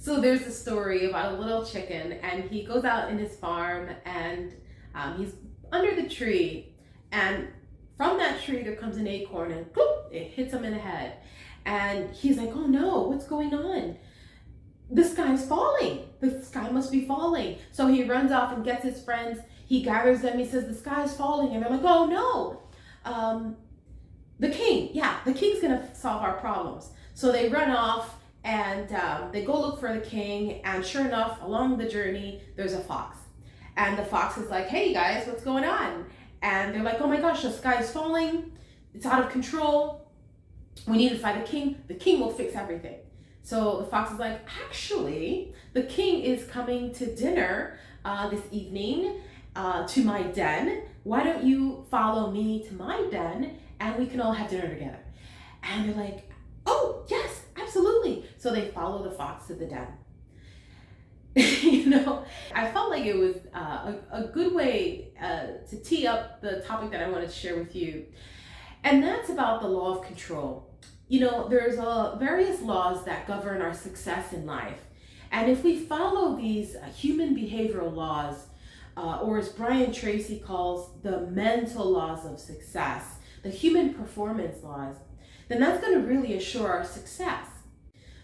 So there's a story about a little chicken, and he goes out in his farm, and he's under the tree, and from that tree there comes an acorn, and boop, it hits him in the head, and he's like, "Oh no, what's going on? The sky's falling. The sky must be falling." So he runs off and gets his friends. He gathers them. He says, "The sky's falling," and they're like, "Oh no." Um, the king, yeah, the king's gonna solve our problems. So they run off and they go look for the king. And sure enough, along the journey, there's a fox. And the fox is like, "Hey guys, what's going on?" And they're like, "Oh my gosh, the sky is falling. It's out of control. We need to find the king. The king will fix everything." So the fox is like, "Actually, the king is coming to dinner this evening to my den. Why don't you follow me to my den and we can all have dinner together?" And they're like, "Oh, yes, absolutely." So they follow the fox to the den. I felt like it was a good way to tee up the topic that I wanted to share with you. And that's about the law of control. There's various laws that govern our success in life. And if we follow these human behavioral laws, or as Brian Tracy calls the mental laws of success, the human performance laws, then that's going to really assure our success.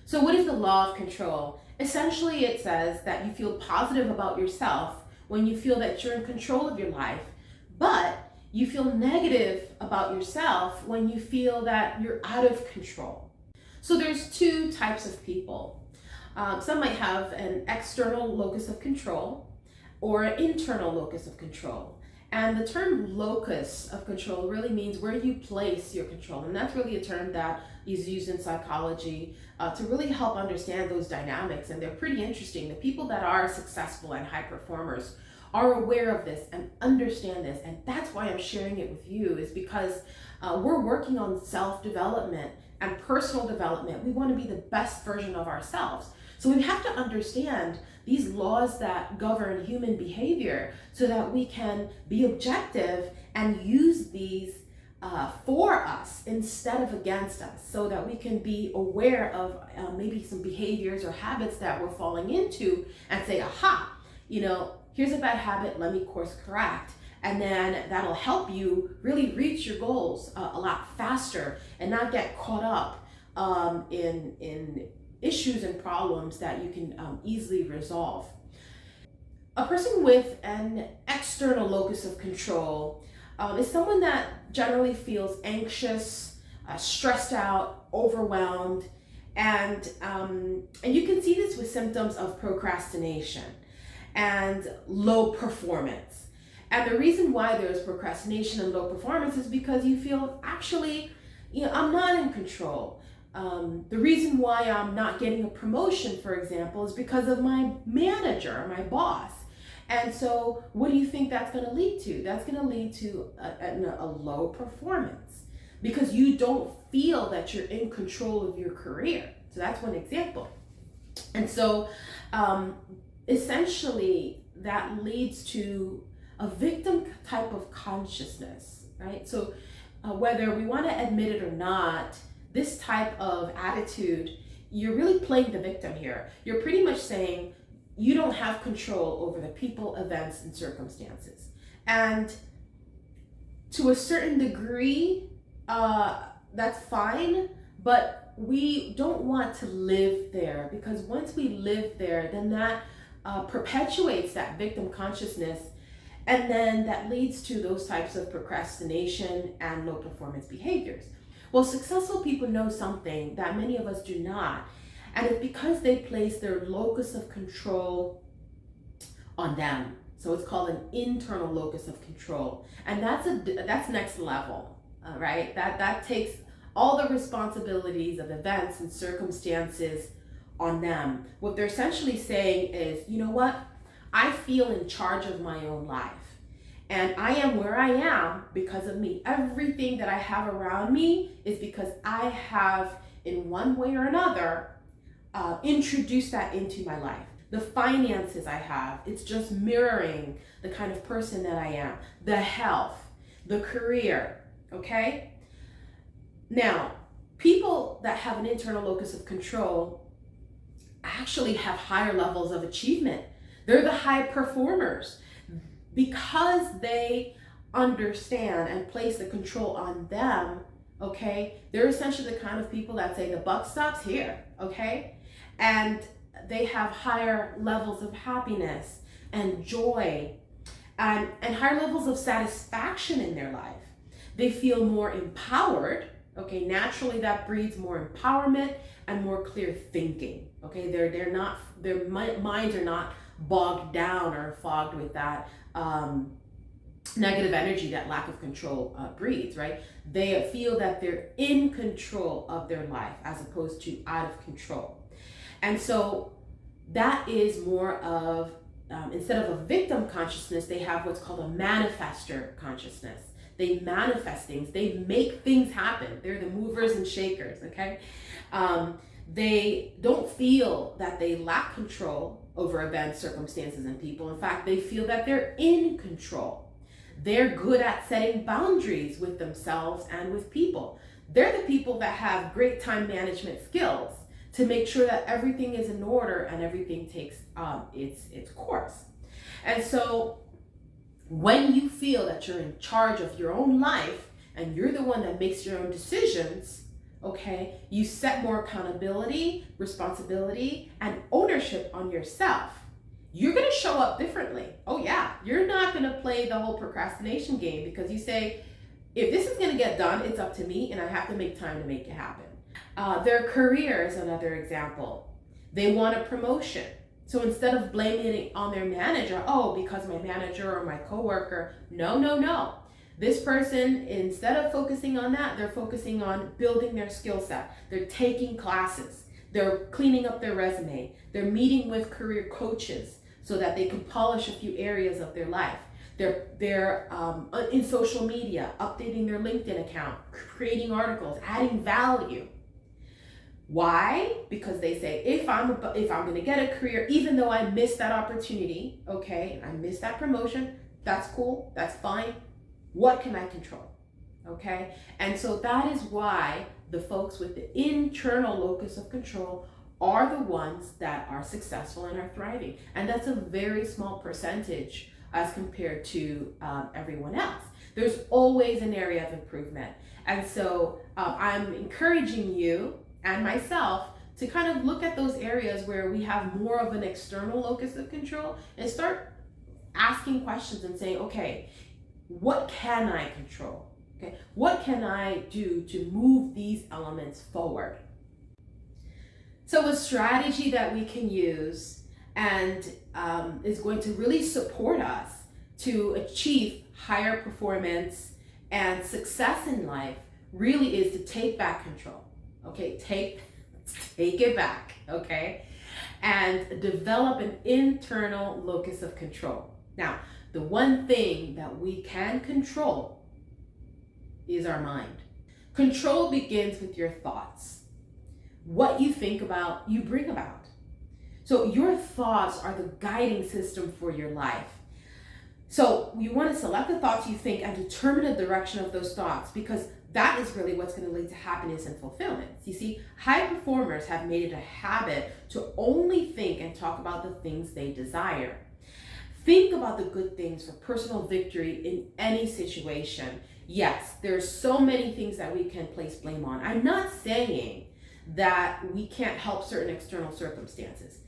So what is the law of control? Essentially, it says that you feel positive about yourself when you feel that you're in control of your life, but you feel negative about yourself when you feel that you're out of control. So there's two types of people. Some might have an external locus of control or an internal locus of control. And the term locus of control really means where you place your control. And that's really a term that is used in psychology to really help understand those dynamics. And they're pretty interesting. The people that are successful and high performers are aware of this and understand this. And that's why I'm sharing it with you, is because we're working on self-development and personal development. We want to be the best version of ourselves. So we have to understand these laws that govern human behavior so that we can be objective and use these for us instead of against us, so that we can be aware of maybe some behaviors or habits that we're falling into and say, "Aha, here's a bad habit, let me course correct." And then that'll help you really reach your goals a lot faster and not get caught up in issues and problems that you can easily resolve. A person with an external locus of control is someone that generally feels anxious, stressed out, overwhelmed, and you can see this with symptoms of procrastination and low performance. And the reason why there's procrastination and low performance is because you feel, actually, I'm not in control. The reason why I'm not getting a promotion, for example, is because of my manager, my boss. And so what do you think that's going to lead to? That's going to lead to a low performance because you don't feel that you're in control of your career. So that's one example. And so essentially that leads to a victim type of consciousness, right? So whether we want to admit it or not, this type of attitude, you're really playing the victim here. You're pretty much saying you don't have control over the people, events, and circumstances. And to a certain degree, that's fine, but we don't want to live there, because once we live there, then that perpetuates that victim consciousness, and then that leads to those types of procrastination and low performance behaviors. Well, successful people know something that many of us do not, and it's because they place their locus of control on them. So it's called an internal locus of control, and that's next level, right? That takes all the responsibilities of events and circumstances on them. What they're essentially saying is, you know what? I feel in charge of my own life. And I am where I am because of me. Everything that I have around me is because I have, in one way or another, introduced that into my life. The finances I have, it's just mirroring the kind of person that I am. The health, the career, okay? Now, people that have an internal locus of control actually have higher levels of achievement. They're the high performers because they understand and place the control on them. Okay, they're essentially the kind of people that say the buck stops here. Okay, and they have higher levels of happiness and joy and higher levels of satisfaction in their life. They feel more empowered. Okay, naturally that breeds more empowerment and more clear thinking. Okay, they're not, their minds are not bogged down or fogged with that negative energy that lack of control breeds, right? They feel that they're in control of their life as opposed to out of control. And so that is more of, instead of a victim consciousness, they have what's called a manifester consciousness. They manifest things, they make things happen. They're the movers and shakers, okay? They don't feel that they lack control over events, circumstances, and people. In fact, they feel that they're in control. They're good at setting boundaries with themselves and with people. They're the people that have great time management skills to make sure that everything is in order and everything takes its course. And so when you feel that you're in charge of your own life and you're the one that makes your own decisions, okay, you set more accountability, responsibility, and ownership on yourself. You're going to show up differently. Oh yeah, you're not going to play the whole procrastination game because you say, if this is going to get done, it's up to me and I have to make time to make it happen. Their career is another example. They want a promotion. So instead of blaming it on their manager, oh, because my manager or my coworker, no. This person, instead of focusing on that, they're focusing on building their skill set. They're taking classes. They're cleaning up their resume. They're meeting with career coaches so that they can polish a few areas of their life. They're in social media, updating their LinkedIn account, creating articles, adding value. Why? Because they say, if I'm going to get a career, even though I missed that opportunity, okay, I missed that promotion, that's cool, that's fine. What can I control? Okay, and so that is why the folks with the internal locus of control are the ones that are successful and are thriving. And that's a very small percentage as compared to everyone else. There's always an area of improvement. And so I'm encouraging you and myself to kind of look at those areas where we have more of an external locus of control and start asking questions and saying, okay, what can I control? Okay, what can I do to move these elements forward? So a strategy that we can use and is going to really support us to achieve higher performance and success in life really is to take back control. Okay, take it back, okay? And develop an internal locus of control. Now, the one thing that we can control is our mind. Control begins with your thoughts. What you think about, you bring about. So your thoughts are the guiding system for your life. So you want to select the thoughts you think and determine the direction of those thoughts, because that is really what's going to lead to happiness and fulfillment. You see, high performers have made it a habit to only think and talk about the things they desire. Think about the good things for personal victory in any situation. Yes, there's so many things that we can place blame on. I'm not saying that we can't help certain external circumstances.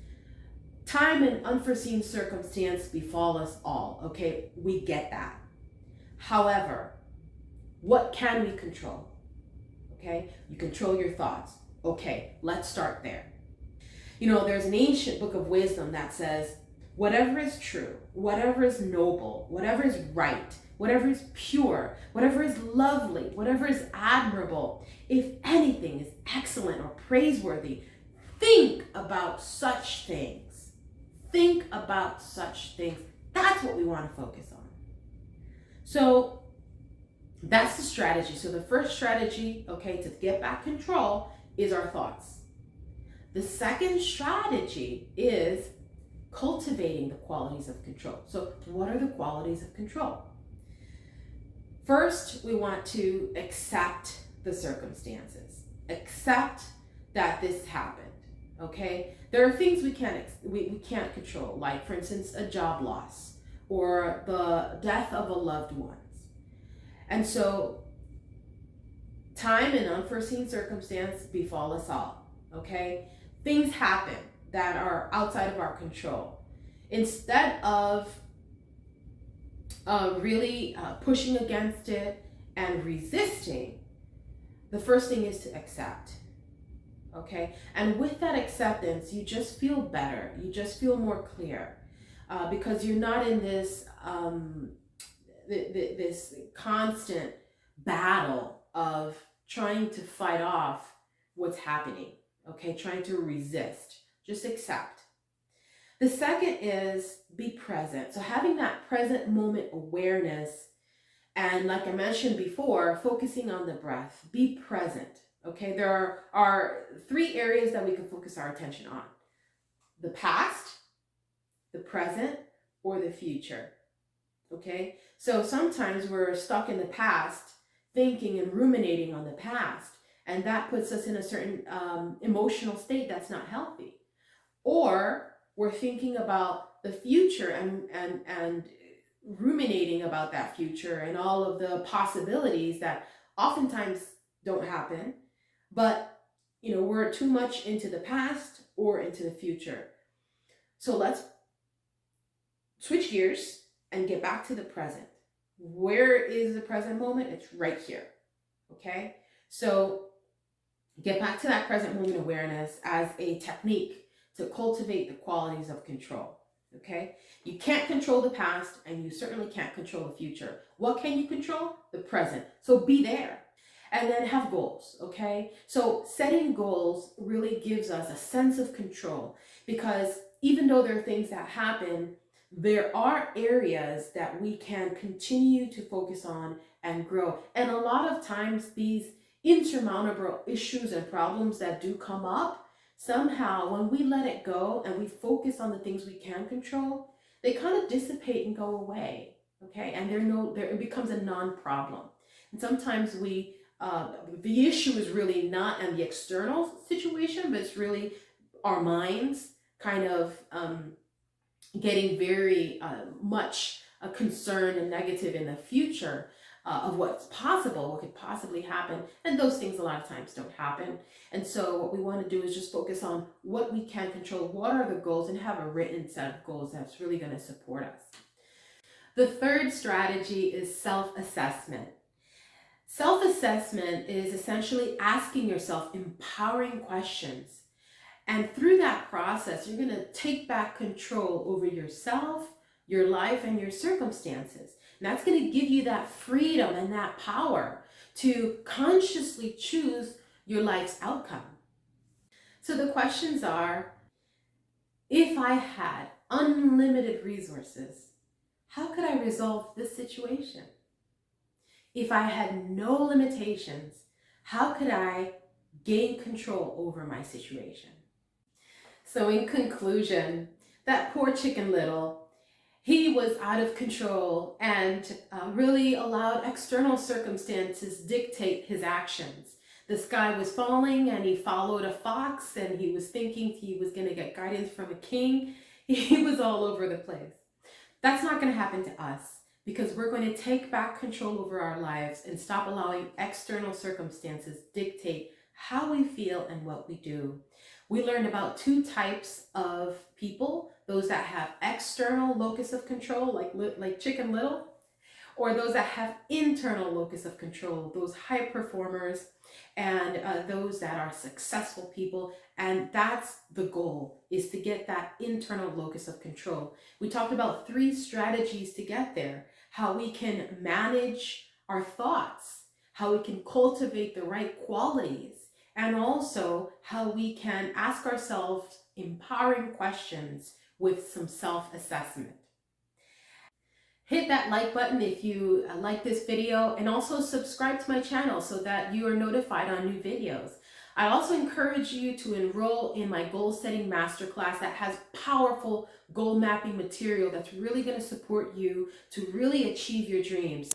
Time and unforeseen circumstance befall us all, okay? We get that. However, what can we control? Okay, you control your thoughts. Okay, let's start there. You know, there's an ancient book of wisdom that says, whatever is true, whatever is noble, whatever is right, whatever is pure, whatever is lovely, whatever is admirable, if anything is excellent or praiseworthy, think about such things. Think about such things. That's what we want to focus on. So that's the strategy. So the first strategy, okay, to get back control is our thoughts. The second strategy is cultivating the qualities of control. So what are the qualities of control? First, we want to accept the circumstances. Accept that this happened, okay? There are things we can't control, like for instance, a job loss or the death of a loved one. And so time and unforeseen circumstance befall us all, okay? Things happen that are outside of our control. Instead of really pushing against it and resisting, the first thing is to accept, okay? And with that acceptance, you just feel better. You just feel more clear because you're not in this this constant battle of trying to fight off what's happening, okay? Trying to resist. Just accept. The second is be present. So having that present moment awareness, and like I mentioned before, focusing on the breath. Be present, okay? There are three areas that we can focus our attention on: the past, the present, or the future. Okay, so sometimes we're stuck in the past, thinking and ruminating on the past, and that puts us in a certain emotional state that's not healthy. Or we're thinking about the future and ruminating about that future and all of the possibilities that oftentimes don't happen, but we're too much into the past or into the future. So let's switch gears and get back to the present. Where is the present moment? It's right here. Okay? So get back to that present moment awareness as a technique to cultivate the qualities of control. Okay? You can't control the past, and you certainly can't control the future. What can you control? The present. So be there. And then have goals, okay? So setting goals really gives us a sense of control, because even though there are things that happen, there are areas that we can continue to focus on and grow. And a lot of times these insurmountable issues and problems that do come up, somehow when we let it go and we focus on the things we can control, they kind of dissipate and go away, okay? And it becomes a non-problem. And sometimes the issue is really not in the external situation, but it's really our minds kind of getting very much concerned and negative in the future of what's possible, what could possibly happen. And those things a lot of times don't happen. And so what we want to do is just focus on what we can control, what are the goals, and have a written set of goals that's really going to support us. The third strategy is self-assessment. Self-assessment is essentially asking yourself empowering questions. And through that process, you're going to take back control over yourself, your life, and your circumstances. And that's going to give you that freedom and that power to consciously choose your life's outcome. So the questions are, if I had unlimited resources, how could I resolve this situation? If I had no limitations, how could I gain control over my situation? So in conclusion, that poor Chicken Little, he was out of control and really allowed external circumstances dictate his actions. The sky was falling and he followed a fox, and he was thinking he was going to get guidance from a king. He was all over the place. That's not going to happen to us, because we're going to take back control over our lives and stop allowing external circumstances dictate how we feel and what we do. We learned about two types of people: those that have external locus of control, like Chicken Little, or those that have internal locus of control, those high performers, and those that are successful people. And that's the goal, is to get that internal locus of control. We talked about 3 strategies to get there: how we can manage our thoughts, how we can cultivate the right qualities, and also how we can ask ourselves empowering questions with some self-assessment. Hit that like button if you like this video, and also subscribe to my channel so that you are notified on new videos. I also encourage you to enroll in my goal setting masterclass that has powerful goal mapping material that's really going to support you to really achieve your dreams.